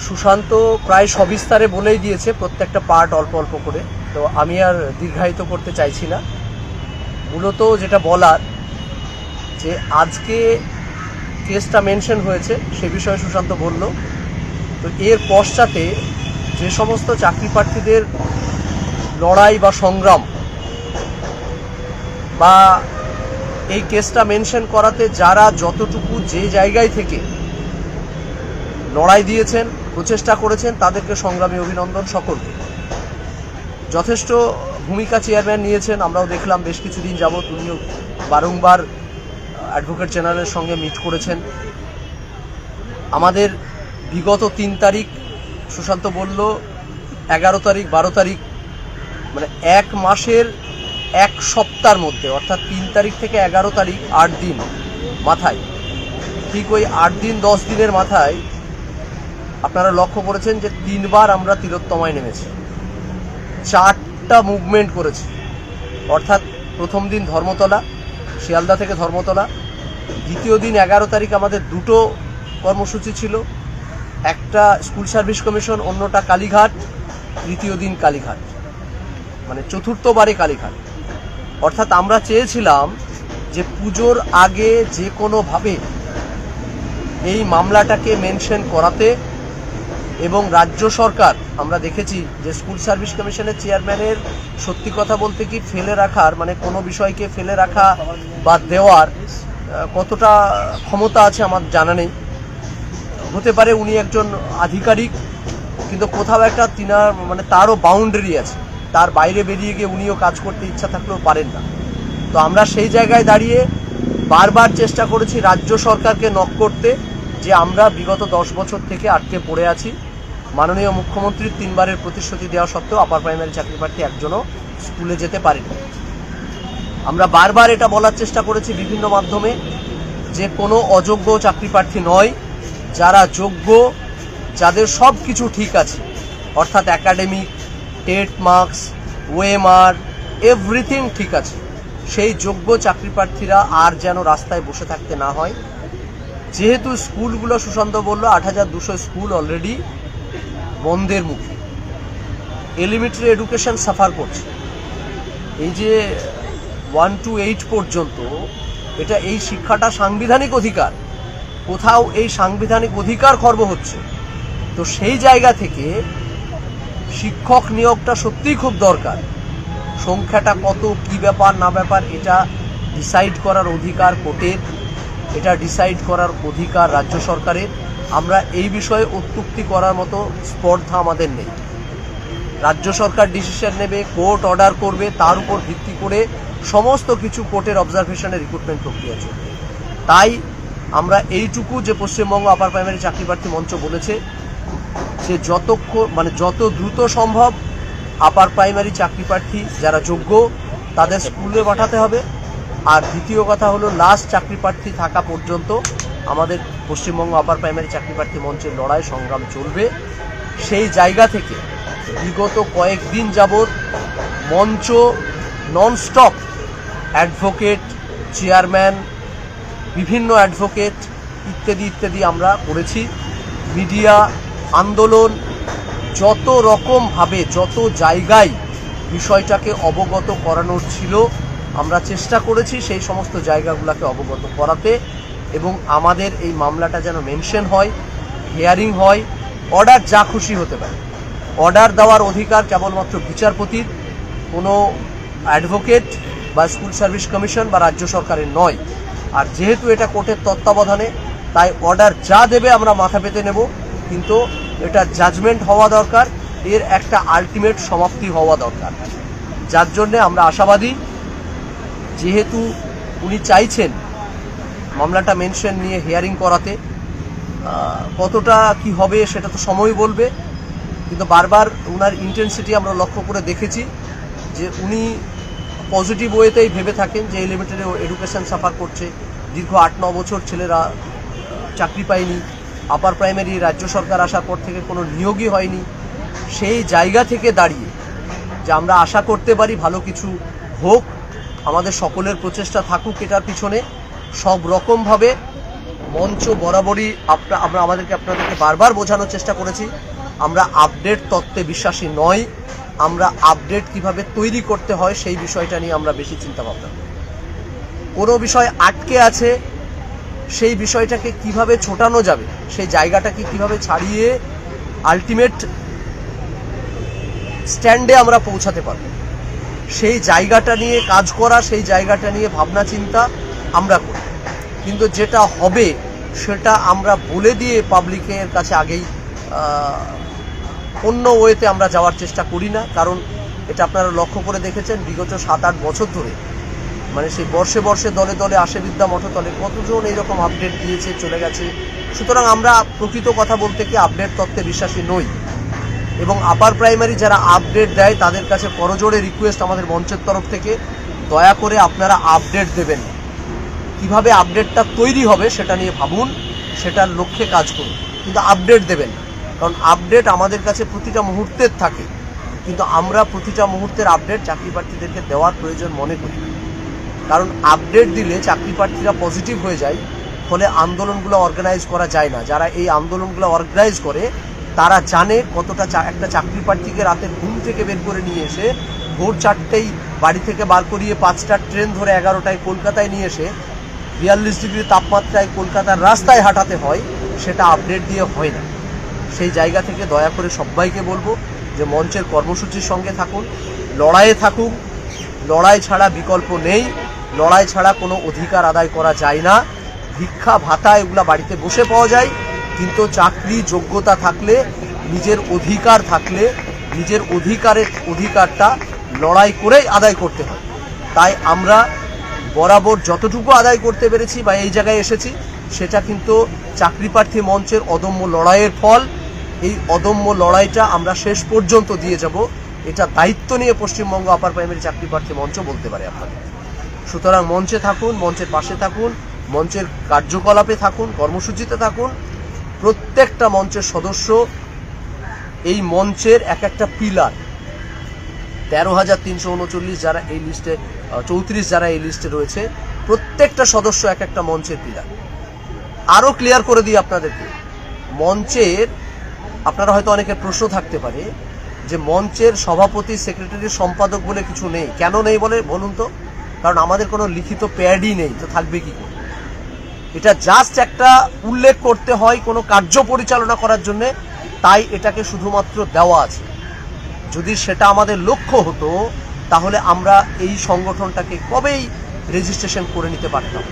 সুশান্ত প্রায় সবিস্তারে বলেই দিয়েছে প্রত্যেকটা পার্ট অল্প অল্প করে, তো আমি আর দীর্ঘায়িত করতে চাইছি না। মূলত যেটা বলার যে আজকে কেসটা মেনশন হয়েছে সে বিষয়ে সুশান্ত বলল। তো এর পশ্চাতে যে সমস্ত চাকরি প্রার্থীদের লড়াই বা সংগ্রাম বা এই কেসটা মেনশন করাতে যারা যতটুকু যে জায়গায় থেকে লড়াই দিয়েছেন, প্রচেষ্টা করেছেন, তাদেরকে সংগ্রামী অভিনন্দন সকলকে। যথেষ্ট ভূমিকা চেয়ারম্যান নিয়েছেন, আমরাও দেখলাম বেশ কিছুদিন যাবৎ উনিও বারংবার অ্যাডভোকেট জেনারেলের সঙ্গে মিট করেছেন। আমাদের বিগত 3 তারিখ সুশান্ত বলল 11 তারিখ 12 তারিখ মানে 1 মাসের 1 সপ্তাহের মধ্যে, অর্থাৎ 3 তারিখ থেকে 11 তারিখ 8 দিন মাথায়, ঠিক ওই 8 দিন 10 দিনের মাথায় আপনারা লক্ষ্য করেছেন যে 3 বার আমরা তিলোত্তমায় নেমেছি, 4টা মুভমেন্ট করেছি। অর্থাৎ প্রথম দিন ধর্মতলা, শিয়ালদা থেকে ধর্মতলা, দ্বিতীয় দিন 11 তারিখ আমাদের 2টো কর্মসূচি ছিল, একটা স্কুল সার্ভিস কমিশন, অন্যটা কালীঘাট, তৃতীয় দিন কালীঘাট, মানে চতুর্থবারে কালীঘাট। অর্থাৎ আমরা চেয়েছিলাম যে পুজোর আগে যে কোনোভাবে এই মামলাটাকে মেনশন করাতে, এবং রাজ্য সরকার, আমরা দেখেছি যে স্কুল সার্ভিস কমিশনের চেয়ারম্যানের সত্যি কথা বলতে কি ফেলে রাখার, মানে কোনো বিষয়কে ফেলে রাখা বা দেওয়ার কতটা ক্ষমতা আছে আমার জানা নেই। হতে পারে উনি একজন আধিকারিক, কিন্তু কোথাও একটা তিনার মানে তারও বাউন্ডারি আছে, তার বাইরে বেরিয়ে গিয়ে উনিও কাজ করতে ইচ্ছা থাকলেও পারেন না। তো আমরা সেই জায়গায় দাঁড়িয়ে বারবার চেষ্টা করেছি রাজ্য সরকারকে নক করতে, যে আমরা বিগত 10 বছর থেকে আটকে পড়ে আছি। মাননীয় মুখ্যমন্ত্রীর 3 বারের প্রতিশ্রুতি দেওয়া সত্ত্বেও আপার প্রাইমারি চাকরি প্রার্থী একজনও স্কুলে যেতে পারেনি। আমরা বারবার এটা বলার চেষ্টা করেছি বিভিন্ন মাধ্যমে যে কোনো অযোগ্য চাকরি প্রার্থী নয়, যারা যোগ্য, যাদের সব কিছু ঠিক আছে, অর্থাৎ academic, TET marks, OMR, everything ঠিক আছে, সেই যোগ্য চাকরি প্রার্থীরা আর যেন রাস্তায় বসে থাকতে না হয়। যেহেতু স্কুলগুলো সুশান্ত বলল 8200 স্কুল অলরেডি বন্ধের মুখে, এলিমেন্টারি এডুকেশন সাফার করছে। এই যে 1 to 8 পর্যন্ত, এটা এই শিক্ষাটা সাংবিধানিক অধিকার, কোথাও এই সাংবিধানিক অধিকার খর্ব হচ্ছে। তো সেই জায়গা থেকে শিক্ষক নিয়োগটা সত্যিই খুব দরকার। সংখ্যাটা কত, কি ব্যাপার না ব্যাপার, এটা ডিসাইড করার অধিকার কোর্টের, এটা ডিসাইড করার অধিকার রাজ্য সরকারের। আমরা এই বিষয়ে অত্যুক্তি করার মতো স্পর্ধা আমাদের নেই। রাজ্য সরকার ডিসিশন নেবে, কোর্ট অর্ডার করবে, তার উপর ভিত্তি করে সমস্ত কিছু কোর্টের অবজারভেশনের রিক্রুটমেন্ট প্রক্রিয়া চলবে। তাই আমরা এইটুকু, যে পশ্চিমবঙ্গ আপার প্রাইমারি চাকরি প্রার্থী মঞ্চ বলেছে যে যত দ্রুত সম্ভব আপার প্রাইমারি চাকরি প্রার্থী যারা যোগ্য তাদের স্কুলে পাঠাতে হবে। আর দ্বিতীয় কথা হলো, লাস্ট চাকরি প্রার্থী থাকা পর্যন্ত আমাদের পশ্চিমবঙ্গ আপার প্রাইমারি চাকরি প্রার্থী মঞ্চের লড়াই সংগ্রাম চলবে। সেই জায়গা থেকে বিগত কয়েকদিন যাবৎ মঞ্চ ননস্টপ অ্যাডভোকেট, চেয়ারম্যান, বিভিন্ন অ্যাডভোকেট ইত্যাদি ইত্যাদি আমরা করেছি। মিডিয়া, আন্দোলন, যত রকমভাবে যত জায়গায় বিষয়টাকে অবগত করানোর ছিল আমরা চেষ্টা করেছি সেই সমস্ত জায়গাগুলোকে অবগত করাতে, এবং আমাদের এই মামলাটা যেন মেনশন হয়, হিয়ারিং হয়। অর্ডার যা খুশি হতে পারে, অর্ডার দেওয়ার অধিকার কেবলমাত্র বিচারপতির, কোনো অ্যাডভোকেট বা স্কুল সার্ভিস কমিশন বা রাজ্য সরকারের নয়। আর যেহেতু এটা কোর্টের তত্ত্বাবধানে, তাই অর্ডার যা দেবে আমরা মাথা পেতে নেব, কিন্তু এটা জাজমেন্ট হওয়া দরকার, এর একটা আলটিমেট সমাপ্তি হওয়া দরকার। যার জন্যে আমরা আশাবাদী, যেহেতু উনি চাইছেন মামলাটা মেনশন নিয়ে হিয়ারিং করাতে, কতটা কি হবে সেটা তো সময় বলবে, কিন্তু বারবার ওনার ইন্টেন্সিটি আমরা লক্ষ্য করে দেখেছি যে উনি পজিটিভ ওয়েতেই ভেবে থাকেন যে এলিমেন্টারি এডুকেশন সাফার করছে, দীর্ঘ 8-9 বছর ছেলেরা চাকরি পায়নি, আপার প্রাইমারি রাজ্য সরকার আসার পর থেকে কোনো নিয়োগই হয়নি। সেই জায়গা থেকে দাঁড়িয়ে যে আমরা আশা করতে পারি ভালো কিছু হোক, আমাদের সকলের প্রচেষ্টা থাকুক এটার পিছনে, সব রকমভাবে মঞ্চ বরাবরই আমরা আপনাদেরকে বারবার বোঝানোর চেষ্টা করেছি, আমরা আপডেট তত্ত্বে বিশ্বাসী নই। আমরা আপডেট কিভাবে তৈরি করতে হয় সেই বিষয়টা নিয়ে আমরা বেশি চিন্তা ভাবনা করি। কোনো বিষয় আটকে আছে, সেই বিষয়টাকে কিভাবে ছোটানো যাবে, সেই জায়গাটাকে কিভাবে ছাড়িয়ে আলটিমেট স্ট্যান্ডে আমরা পৌঁছাতে পারব, সেই জায়গাটা নিয়ে কাজ করা, সেই জায়গাটা নিয়ে ভাবনা চিন্তা আমরা করি। কিন্তু যেটা হবে সেটা আমরা বলে দিয়ে পাবলিকের কাছে আগেই অন্য ওয়েতে আমরা যাওয়ার চেষ্টা করি না। কারণ এটা আপনারা লক্ষ্য করে দেখেছেন বিগত 7-8 বছর ধরে, মানে সেই বর্ষে বর্ষে দলে দলে আসে বিদ্যা মঠতলে কতজন এইরকম আপডেট দিয়েছে, চলে গেছে। সুতরাং আমরা প্রকৃত কথা বলতে কি আপডেট তত্ত্বে বিশ্বাসী নই। এবং আপার প্রাইমারি যারা আপডেট দেয় তাদের কাছে করজোড়ে রিকোয়েস্ট আমাদের মঞ্চের তরফ থেকে, দয়া করে আপনারা আপডেট দেবেন। কিভাবে আপডেটটা তৈরি হবে সেটা নিয়ে ভাবুন, সেটার লক্ষ্যে কাজ করুন, কিন্তু আপডেট দেবেন। কারণ আপডেট আমাদের কাছে প্রতিটা মুহূর্তের থাকে, কিন্তু আমরা প্রতিটা মুহূর্তের আপডেট চাকরি প্রার্থীদেরকে দেওয়ার প্রয়োজন মনে করি। কারণ আপডেট দিলে চাকরি প্রার্থীরা পজিটিভ হয়ে যায়, ফলে আন্দোলনগুলো অর্গানাইজ করা যায় না। যারা এই আন্দোলনগুলো অর্গানাইজ করে তারা জানে কতটা একটা চাকরি প্রার্থীকে রাতের ঘুম থেকে বের করে নিয়ে এসে ভোর 4টেই বাড়ি থেকে বার করিয়ে 5টার ট্রেন ধরে 11টায় কলকাতায় নিয়ে এসে 42 ডিগ্রি তাপমাত্রায় কলকাতার রাস্তায় হাঁটাতে হয়, সেটা আপডেট দিয়ে হয় না। সেই জায়গা থেকে দয়া করে সবাইকে বলবো যে মঞ্চের কর্মসূচির সঙ্গে থাকুন, লড়াইয়ে থাকুন। লড়াই ছাড়া বিকল্প নেই, লড়াই ছাড়া কোনো অধিকার আদায় করা যায় না। ভিক্ষা ভাতা এগুলা বাড়িতে বসে পাওয়া যায়, কিন্তু চাকরি যোগ্যতা থাকলে, নিজের অধিকার থাকলে, নিজের অধিকারটা লড়াই করেই আদায় করতে হয়। তাই আমরা বরাবর যতটুকু আদায় করতে পেরেছি বা এই জায়গায় এসেছি, সেটা কিন্তু চাকরি প্রার্থী মঞ্চের অদম্য লড়াইয়ের ফল। এই অদম্য লড়াইটা আমরা শেষ পর্যন্ত দিয়ে যাব, এটা দায়িত্ব নিয়ে পশ্চিমবঙ্গ আপার প্রাইমারি চাকরি প্রার্থী মঞ্চ বলতে পারে আপনাদের। সুতরাং মঞ্চে থাকুন, মঞ্চের পাশে থাকুন, মঞ্চের কার্যকলাপে থাকুন, কর্মসূচিতে থাকুন। প্রত্যেকটা মঞ্চের সদস্য এই মঞ্চের এক একটা পিলার। 13,339 যারা এই লিস্টে, 34 যারা এই লিস্টে রয়েছে, প্রত্যেকটা সদস্য এক একটা মঞ্চের পিলার। আরও ক্লিয়ার করে দিই আপনাদেরকে, মঞ্চের, আপনারা হয়তো অনেকের প্রশ্ন থাকতে পারে যে মঞ্চের সভাপতি, সেক্রেটারি, সম্পাদক বলে কিছু নেই। কেন নেই বলুন তো? কারণ আমাদের কোনো লিখিত প্যাডই নেই, তো থাকবে কি করে? এটা জাস্ট একটা উল্লেখ করতে হয় কোনো কার্য পরিচালনা করার জন্য, তাই এটাকে শুধুমাত্র দেওয়া আছে। যদি সেটা আমাদের লক্ষ্য হতো তাহলে আমরা এই সংগঠনটাকে কবেই রেজিস্ট্রেশন করে নিতে পারতাম।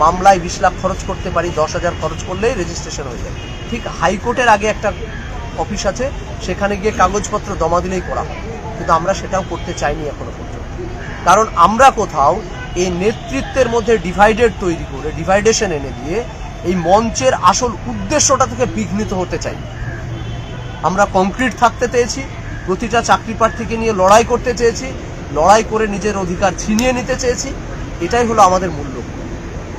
মামলায় 20 লাখ খরচ করতে পারি, 10,000 খরচ করলেই রেজিস্ট্রেশন হয়ে যায়। ঠিক হাইকোর্টের আগে একটা অফিস আছে, সেখানে গিয়ে কাগজপত্র জমা দিলেই করা হয়, কিন্তু আমরা সেটাও করতে চাইনি এখনো পর্যন্ত। কারণ আমরা কোথাও এই নেতৃত্বের মধ্যে ডিভাইডেড তৈরি করে, ডিভাইডেশন এনে দিয়ে এই মঞ্চের আসল উদ্দেশ্যটা থেকে বিঘ্নিত হতে চাই। আমরা কংক্রিট থাকতে চেয়েছি, প্রতিটা চাকরি প্রার্থীকে নিয়ে লড়াই করতে চেয়েছি, লড়াই করে নিজের অধিকার ছিনিয়ে নিতে চেয়েছি। এটাই হলো আমাদের মূল লক্ষ্য।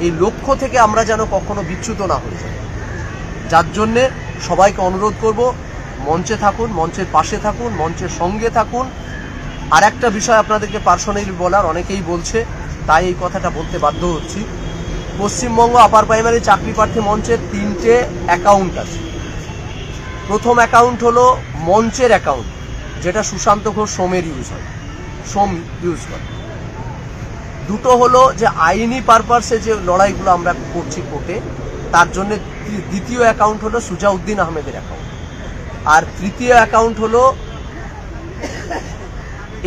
এই লক্ষ্য থেকে আমরা যেন কখনো বিচ্যুত না হয়ে যাই, যার জন্যে সবাইকে অনুরোধ করব, মঞ্চে থাকুন, মঞ্চের পাশে থাকুন, মঞ্চের সঙ্গে থাকুন। আর একটা বিষয় আপনাদেরকে পার্সোনালি বলার, অনেকেই বলছে, তাই এই কথাটা বলতে বাধ্য হচ্ছি। পশ্চিমবঙ্গ আপার প্রাইমারি চাকরি প্রার্থী মঞ্চের 3টে অ্যাকাউন্ট আছে। প্রথম অ্যাকাউন্ট হলো মঞ্চের অ্যাকাউন্ট, যেটা সুশান্ত ঘোষ সোমের সোম ইউজ করে। দুটো হলো যে আইনি পারপাসে যে লড়াইগুলো আমরা করছি কোর্টে, তার জন্য দ্বিতীয় অ্যাকাউন্ট হলো সুজাউদ্দিন আহমেদের অ্যাকাউন্ট। আর তৃতীয় অ্যাকাউন্ট হলো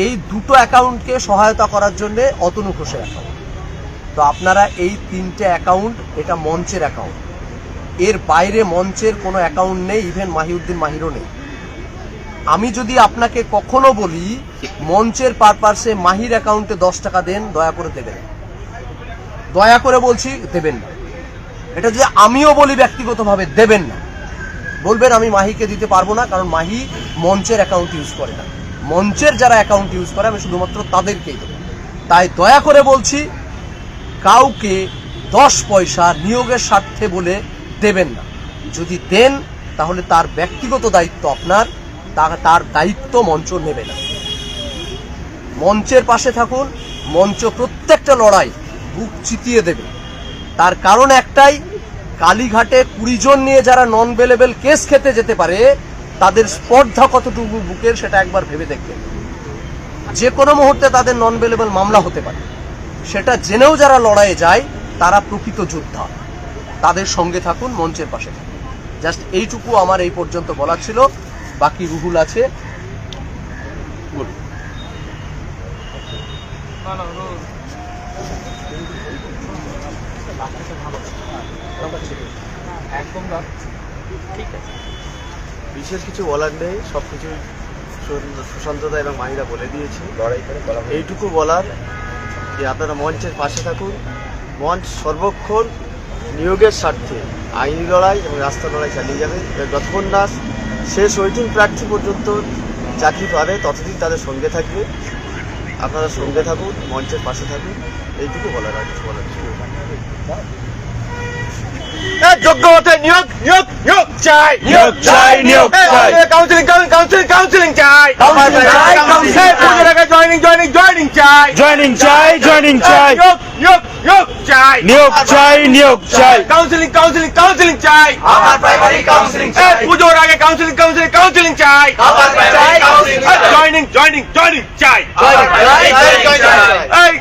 এই দুটো অ্যাকাউন্টকে সহায়তা করার জন্য অতনু ঘোষের অ্যাকাউন্ট। তো আপনারা এই 3টে অ্যাকাউন্ট, এটা মঞ্চের অ্যাকাউন্ট, এর বাইরে মঞ্চের কোনো অ্যাকাউন্ট নেই, ইভেন মাহিউদ্দিন মাহিরও নেই। আমি যদি আপনাকে কখনো বলি মঞ্চের পারপাসে মাহির অ্যাকাউন্টে 10 টাকা দেন, দয়া করে দেবেন, দয়া করে বলছি দেবেন না। এটা যদি আমিও বলি ব্যক্তিগতভাবে, দেবেন না। বলবেন আমি মাহিকে দিতে পারবো না, কারণ মাহি মঞ্চের অ্যাকাউন্ট ইউজ করে না। মঞ্চের যারা অ্যাকাউন্ট ইউজ করে আমি শুধুমাত্র তাদেরকেই দেবো। তাই দয়া করে বলছি, কাউকে 10 পয়সা নিয়োগের স্বার্থে বলে দেবেন না। যদি দেন তাহলে তার ব্যক্তিগত দায়িত্ব আপনার, তার দায়িত্ব মঞ্চ নেবে না। মঞ্চের পাশে থাকুন, মঞ্চ প্রত্যেকটা লড়াই বুক চিতিয়ে দেবে। তার কারণ একটাই, কালীঘাটে 20 জন নিয়ে যারা নন বেলেবেল কেস খেতে যেতে পারে তাদের স্পর্ধা কতটুকু বুকের সেটা একবার ভেবে দেখবেন। যে কোনো মুহূর্তে তাদের নন বেলেবেল মামলা হতে পারে, সেটা জেনেও যারা লড়াইয়ে যায় তারা প্রকৃত যোদ্ধা। তাদের সঙ্গে থাকুন, মঞ্চের পাশে থাকুন। জাস্ট এইটুকু আমার এই পর্যন্ত বলার ছিল। বাকি রুহুল আছে, বলুন। বিশেষ কিছু বলার নেই, সবকিছু সুশান্তদা এবং মাহিরা বলে দিয়েছে। এইটুকু বলার যে আপনারা মঞ্চের পাশে থাকুন। মঞ্চ সর্বক্ষণ নিয়োগের স্বার্থে আইনি লড়াই এবং রাস্তা লড়াই চালিয়ে যাবে। যতক্ষণ না শেষ ওয়েটিং প্রার্থী পর্যন্ত চাকরি পাবে ততদিন তাদের সঙ্গে থাকবে। আপনারা সঙ্গে থাকুন, মঞ্চের পাশে থাকুন, এইটুকু বলার আর কিছু বলার ছিল। যোগ্য হতে নিয়োগ নিয়োগ নিয়োগ চাই, নিয়োগ চাই, নিয়োগ চাই। কাউন্সিলিং কাউন্সিলিং কাউন্সিলিং চাই, জয়েনিং জয়েনিং জয়েনিং চাই, জয়েনিং চাই, জয়েনিং চাই। নিয়োগ নিয়োগ নিয়োগ চাই, নিয়োগ চাই, নিয়োগ চাই। কাউন্সিলিং কাউন্সিলিং কাউন্সিলিং চাই, আমার প্রাইমারি কাউন্সিলিং চাই, পুজোর আগে কাউন্সিলিং কাউন্সিলিং কাউন্সিলিং চাই, আমার প্রাইমারি কাউন্সিলিং চাই, জয়েনিং জয়েনিং জয়েনিং চাই, এই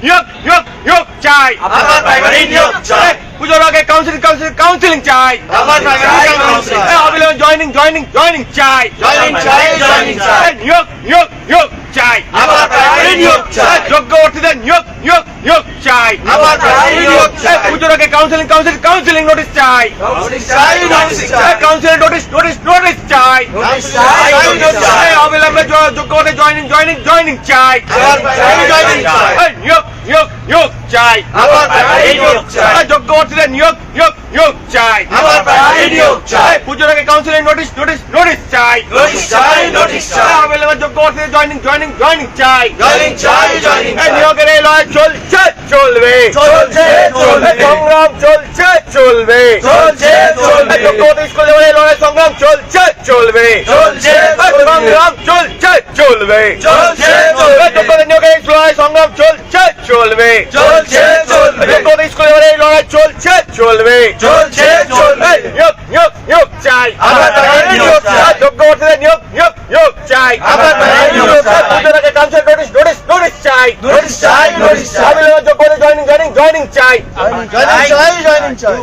নিয়োগ নিয়োগ নিয়োগ চাই, আমার প্রাইমারি নিয়োগ চাই, পুজোর আগে কাউন্সিলিং কাউন্সিলিং কাউন্সিলিং চাই, আমার প্রাইমারি কাউন্সিলিং চাই, অবিলম্বে জয়েনিং জয়েনিং জয়েনিং চাই, জয়েনিং চাই, জয়েনিং চাই, নিয়োগ নিয়োগ নিয়োগ চাই, আমার প্রাইমারি নিয়োগ চাই, যোগ্য প্রার্থীদের নিয়োগ নিয়োগ নিয়োগ চাই, আমার প্রাইমারি নিয়োগ চাই, পুজোর আগে কাউন্সিলিং কাউন্সিলিং কাউন্সিলিং নোটিশ চাই, নোটিশ চাই, নোটিশ চাই, কাউন্সিলিং নোটিশ নোটিশ নোটিশ চাই, নোটিশ চাই, নোটিশ চাই, অবিলম্বে যোগ্য পদে জয়েনিং জয়েনিং জয়েনিং চাই, আমার প্রাইমারি জয়েনিং চাই, নিয়োগ নিয়োগ নিয়োগ চাই, আমার প্রাইমারি নিয়োগ চাই, যোগ্য প্রার্থীদের নিয়োগ নিয়োগ নিয়োগ চাই, আমার প্রাইমারি নিয়োগ চাই, পুজোর আগে কাউন্সিলিং নোটিশ নোটিশ নোটিশ চাই, নোটিশ চাই, নোটিশ চাই, অবিলম্বে যোগ্য প্রার্থীদের জয়েনিং জয়েনিং জয়েনিং চাই, জয়েনিং চাই, জয়েনিং চাই, নিয়োগের এই লড়াই চলছে চলবে, চলছে চলবে, সংগ্রাম চলছে চলবে, চলছে চলবে, যোগ্য স্কুলে এই লড়াই সংগ্রাম চলছে চলবে, চলছে চলবে, সংগ্রাম চলছে চলবে, চলছে চলবে, যোগ্য নিয়োগের এই লড়াই সংগ্রাম চলছে চলবে, চলছে চলবে, যোগ্য স্কুলে এই লড়াই চলছে চলবে, চলছে চলবে, নিয়োগ নিয়োগ নিয়োগ চাই, আমার প্রাইমারি নিয়োগ চাই, যোগ্য নিয়োগ নিয়োগ নিয়োগ চাই, আমার প্রাইমারি নিয়োগ চাই, পুজোর আগে কাউন্সিল নোটিশ নোটিশ নোটিশ চাই, নোটিশ চাই, নোটিশ চাই, অবিলম্বে যোগ্য জয়েনিং জয়েনিং জয়েনিং চাই, জয়েনিং চাই, জয়েনিং চাই,